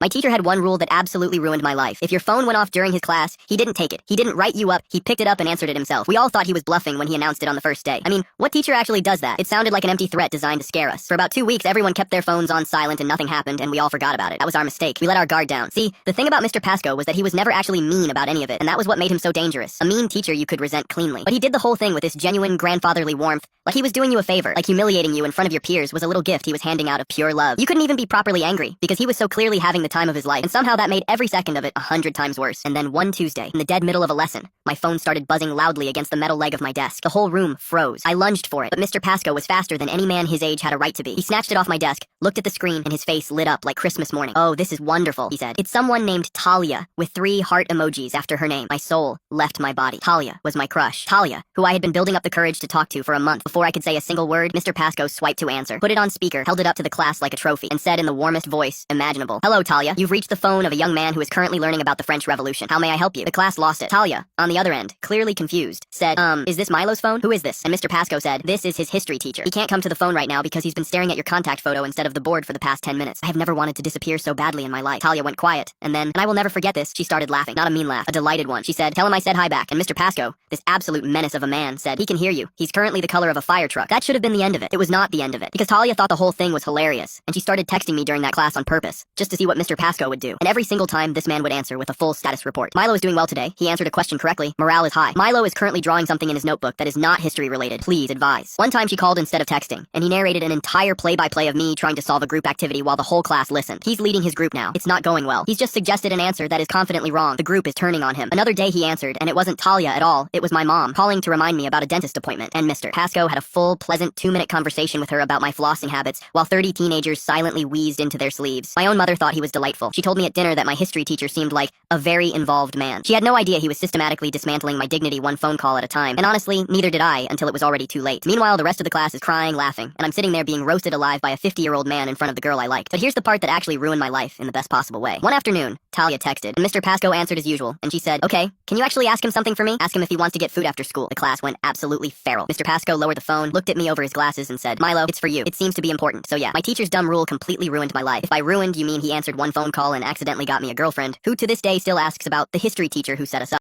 My teacher had one rule that absolutely ruined my life. If your phone went off during his class, he didn't take it. He didn't write you up, he picked it up and answered it himself. We all thought he was bluffing when he announced it on the first day. I mean, what teacher actually does that? It sounded like an empty threat designed to scare us. For about 2 weeks, everyone kept their phones on silent and nothing happened, and we all forgot about it. That was our mistake. We let our guard down. See, the thing about Mr. Pasco was that he was never actually mean about any of it, and that was what made him so dangerous. A mean teacher you could resent cleanly. But he did the whole thing with this genuine grandfatherly warmth, like he was doing you a favor, like humiliating you in front of your peers was a little gift he was handing out of pure love. You couldn't even be properly angry, because he was so clearly having the time of his life, and somehow that made every second of it 100 times worse. And then one Tuesday, in the dead middle of a lesson, my phone started buzzing loudly against the metal leg of my desk. The whole room froze. I lunged for it, but Mr. Pasco was faster than any man his age had a right to be. He snatched it off my desk, looked at the screen, and his face lit up like Christmas morning. "Oh, this is wonderful," he said. "It's someone named Talia, with 3 heart emojis after her name." My soul left my body. Talia was my crush. Talia, who I had been building up the courage to talk to for a month. Before I could say a single word, Mr. Pasco swiped to answer, put it on speaker, held it up to the class like a trophy, and said in the warmest voice imaginable, "Hello, Talia. You've reached the phone of a young man who is currently learning about the French Revolution. How may I help you?" The class lost it. Talia, on the other end, clearly confused, said, "Is this Milo's phone? Who is this?" And Mr. Pasco said, "This is his history teacher. He can't come to the phone right now because he's been staring at your contact photo instead of the board for the past 10 minutes. I have never wanted to disappear so badly in my life." Talia went quiet, and then, and I will never forget this, she started laughing. Not a mean laugh, a delighted one. She said, "Tell him I said hi back." And Mr. Pasco, this absolute menace of a man, said, "He can hear you. He's currently the color of a fire truck." That should have been the end of it. It was not the end of it, because Talia thought the whole thing was hilarious, and she started texting me during that class on purpose, just to see what Mr. Pasco would do. And every single time, this man would answer with a full status report. "Milo is doing well today. He answered a question correctly. Morale is high. Milo is currently drawing something in his notebook that is not history related. Please advise." One time she called instead of texting, and he narrated an entire play-by-play of me trying to solve a group activity while the whole class listened. He's leading his group now. It's not going well. He's just suggested an answer that is confidently wrong. The group is turning on him. Another day he answered, and it wasn't Talia at all. It was my mom, calling to remind me about a dentist appointment. And Mr. Pasco had a full, pleasant 2-minute conversation with her about my flossing habits, while 30 teenagers silently wheezed into their sleeves. My own mother thought he was delightful. She told me at dinner that my history teacher seemed like a very involved man. She had no idea he was systematically dismantling my dignity one phone call at a time. And honestly, neither did I until it was already too late. Meanwhile, the rest of the class is crying, laughing, and I'm sitting there being roasted alive by a 50-year-old man in front of the girl I liked. But here's the part that actually ruined my life in the best possible way. One afternoon, Talia texted, and Mr. Pasco answered as usual, and she said, "Okay, can you actually ask him something for me? Ask him if he wants to get food after school." The class went absolutely feral. Mr. Pasco lowered the phone, looked at me over his glasses, and said, "Milo, it's for you. It seems to be important. So yeah, my teacher's dumb rule completely ruined my life. If by ruined, you mean he answered one phone call and accidentally got me a girlfriend, who to this day still asks about the history teacher who set us up."